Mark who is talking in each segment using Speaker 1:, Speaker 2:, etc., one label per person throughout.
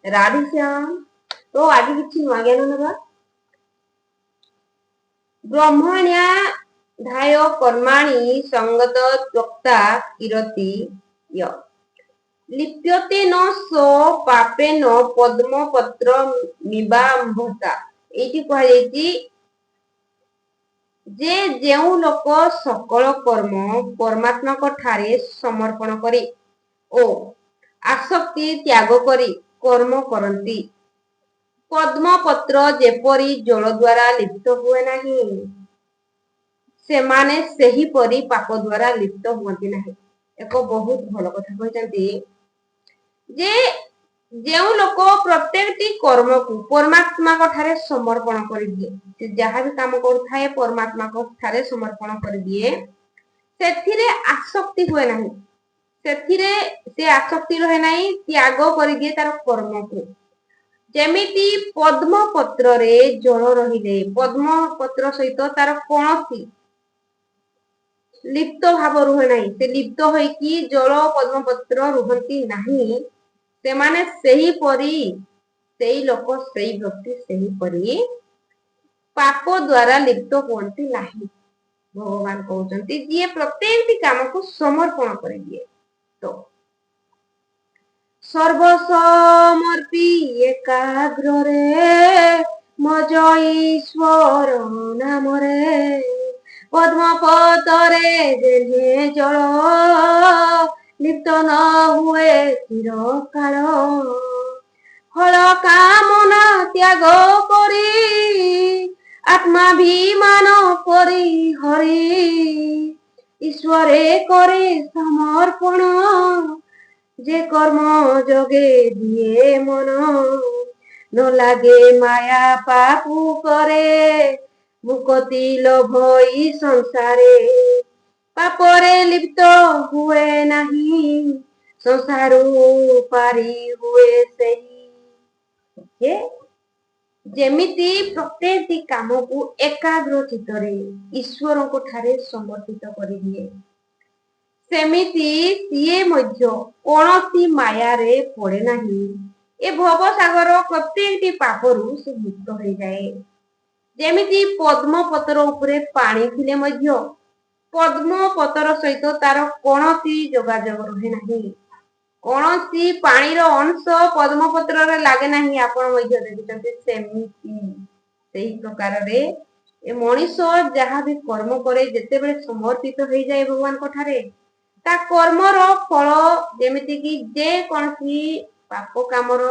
Speaker 1: राधेश्याम। तो आगे किसी नुआ ज्ञान नबा। ब्रह्मण्याधाय कर्माणि संगत त्वक्ता किरति य लिप्यते न सो पापेन पद्मपत्र मिबाम्भता। एठी कह जे जेउ लोक सकल कर्म परमात्मा ठारे समर्पण करी ओ आसक्ति त्याग करी कर्म करती पद्मपत्र जेपरी जल द्वारा लिप्त हुए नहीं सेमाने सही परी पाप द्वारा लिप्त हुअंती नहीं। एक बहुत भल कथा कहते जे जेउ लोक प्रत्येकटी कर्म को परमात्मा ठारे समर्पण कर दिए से जहाँ भी काम कर परमात्मा ठारे समर्पण कर दिए से आसक्ति हुए नहीं से आसक्ति रहे नहीं त्याग कर दिए तार कर्म को जेमिति पद्म पत्र रे जल रहिले पद्म पत्र सहित तार कौन लिप्त भाव रुहे नहीं से लिप्त होइकी जल पद्म पत्र रुहंती नहीं से माने सही परी सही लोक सही व्यक्ति सही परी पाप द्वारा लिप्त होती नहीं। भगवान कहते जी प्रत्येक काम को समर्पण कर दिए तो सर्वसमर्पी एकाग्र रे मज ईश्वर नाम रे पद्मपतरे जेने जल लिप्त न हुए चिरकाल फल कामना त्याग करी आत्माभिमान करी हरि ईश्वरे करे समर्पण जे कर्म जोगे दिए मन न लागे माया पापू करे मुक्ति लोभई संसारे पापरे लिप्त हुए नहीं संसारू पारी हुए सही। जेमिति प्रत्येक काम को एकाग्र चित्तरे ईश्वर को ठारे समर्पित कर दिए सेमिति सीए मध्य कौनसी माया रे पड़े नहीं ए भव सागर प्रत्येक पापरू से मुक्त हो जाए जेमिति पद्म पत्र उपरे पानी थिले मध्य पद्म पत्र सहित तार कौनसी जोगाजोग रहे नहीं कौनसी पानी रो अंश पद्म पत्र रे लागे नहीं आपण मध्य देखिसते सेमिति सही प्रकार रे ए मनीष जहाँ भी कर्म करे जेते बेले समर्पित हो जाए भगवान को ठारे ता कर्मर फल जेमिति कि जे कौनसी पाप कामर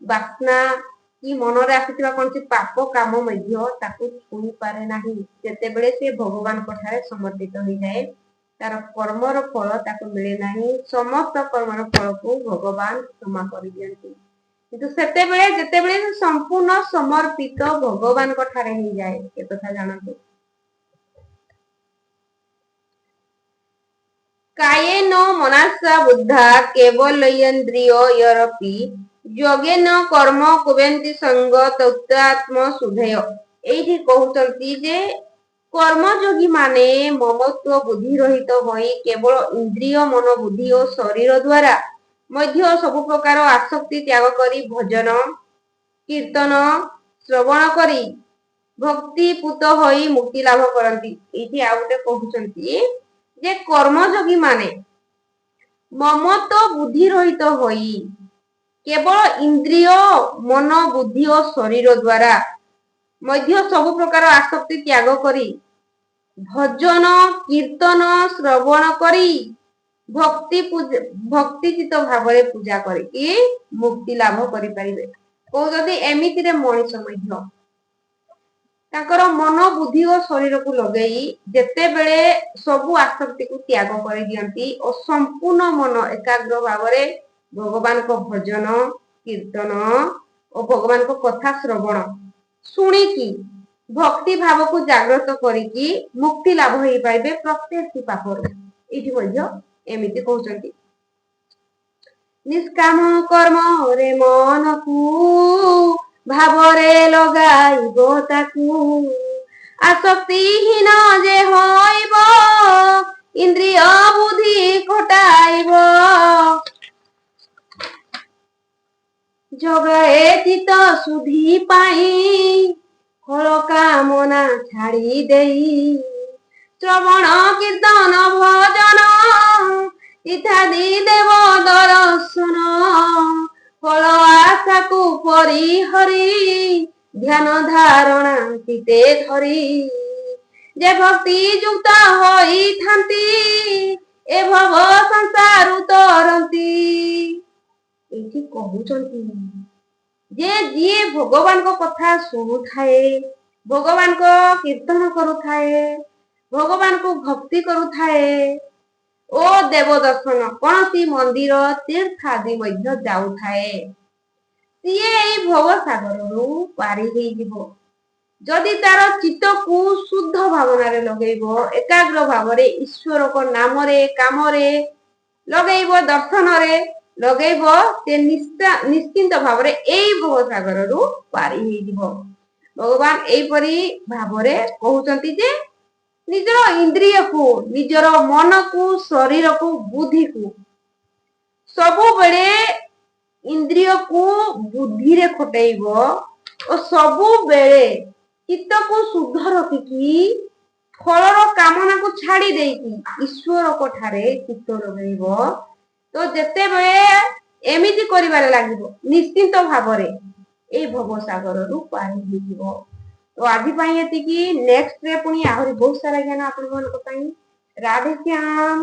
Speaker 1: वासना कि मनरे आसीथिबा कौनसी पाप काम मध्य ताकू छुई पारे नाही जेते बेले से भगवान को ठारे समर्पित हो जाए तार कर्मर फल ताकू मिले नाही समस्त कर्मर फल को भगवान क्षमा कर दियंती किंतु सेते बेले जेते बेले संपूर्ण समर्पित भगवान को ठारे हो जाए ए कथा जानतु कायेन मनासा बुद्धा केवलयेन्द्रिय यरपि योगेन कर्म कुर्वन्ति संग तत्त्वात्म सुधेय। एठी कहउचंती जे कर्मयोगी माने ममत्व बुद्धि रहित होई केवल इंद्रिय मन बुद्धि और शरीर द्वारा मध्य सब प्रकार आसक्ति त्याग करी भजन कीर्तन श्रवण करी भक्ति पूत होई मुक्ति लाभ करती। एठी आउटे कहउचंती जे कर्मयोगी माने ममत्व बुद्धि रहित होई केवल इंद्रिय मन बुद्धि और शरीर द्वारा मध्य सब प्रकार आसक्ति त्याग करी भजन कीर्तन श्रवण करी भक्ति चित भाव पूजा करी मुक्ति लाभ करि परिबे कहउचंती एमिति रे मनीष मध्य ताकर मन बुद्धि और शरीर को लगेई जेते बेले सबु आसक्ति को त्याग कर दियंती और संपूर्ण मन एकाग्र भाव रे भगवान को भजन कीर्तन और भगवान को कथा श्रवण सुनिकी भक्ति भाव को जागृत करिकी मुक्ति लाभ होई पाइबे प्रत्येक पापरु एठी मध्य एमिति कहउचंती निष्काम कर्म रे मन को भावरे लगाइबो ताकू आसक्तिहीन जे होइबो इंद्रिय बुद्धि घटाइबो ଜଗାଏ ଚିତ ସୁଧି ପାଇଁ ଫଳ କାମନା ଛାଡ଼ି ଦେଇ ଶ୍ରବଣ କୀର୍ତ୍ତନ ଭଜନ ଇତ୍ୟାଦି ଦେବ ଦର୍ଶନ ଫଳ ଆଶାକୁ ପରିହରି ଧ୍ୟାନ ଧାରଣା ଚିତେ ଧରି ଯେ ଭକ୍ତି ଯୁକ୍ତ ହୋଇଥାନ୍ତି ଏ ଭବ ସଂସାରୁ ତରନ୍ତି। ଏଇଠି କହୁଛନ୍ତି ଯେ ଯିଏ ଭଗବାନଙ୍କ କଥା ଶୁଣୁଥାଏ, ଭଗବାନଙ୍କ କୀର୍ତ୍ତନ କରୁଥାଏ, ଭଗବାନଙ୍କୁ ଭକ୍ତି କରୁଥାଏ ଓ ଦେବ ଦର୍ଶନ କୌଣସି ମନ୍ଦିର ତୀର୍ଥ ଆଦି ମଧ୍ୟ ଯାଉଥାଏ, ସିଏ ଏଇ ଭବ ସାଗରରୁ ପାରି ହେଇଯିବ। ଯଦି ତାର ଚିତ୍ତକୁ ଶୁଦ୍ଧ ଭାବନାରେ ଲଗେଇବ, ଏକାଗ୍ର ଭାବରେ ଈଶ୍ୱରଙ୍କ ନାମରେ କାମରେ ଲଗେଇବ, ଦର୍ଶନରେ ଲଗେଇବ, ସେ ନିଶ୍ଚିନ୍ତ ଭାବରେ ଏଇ ଭବ ସାଗରରୁ ପାରି ହେଇଯିବ। ଭଗବାନ ଏଇପରି ଭାବରେ କହୁଛନ୍ତି ଯେ ନିଜର ଇନ୍ଦ୍ରିୟକୁ, ନିଜର ମନକୁ, ଶରୀରକୁ, ବୁଦ୍ଧିକୁ ସବୁବେଳେ ଇନ୍ଦ୍ରିୟକୁ ବୁଦ୍ଧିରେ ଖଟେଇବ ଓ ସବୁବେଳେ ଚିତ୍ତକୁ ଶୁଦ୍ଧ ରଖିକି ଫଳର କାମନାକୁ ଛାଡି ଦେଇକି ଈଶ୍ୱରଙ୍କ ଠାରେ ଚିତ୍ତ ଲଗେଇବ, ତ ଯେତେବେଳେ ଏମିତି କରିବାରେ ଲାଗିବ ନିଶ୍ଚିନ୍ତ ଭାବରେ ଏଇ ଭବସାଗରରୁ ପାରି ହେଇଯିବ। ତ ଆଜି ପାଇଁ ଏତିକି। ନେକ୍ସଟରେ ପୁଣି ଆହୁରି ବହୁତ ସାରା ଜ୍ଞାନ ଆପଣମାନଙ୍କ ପାଇଁ। ରାଧେ ଶ୍ୟାମ।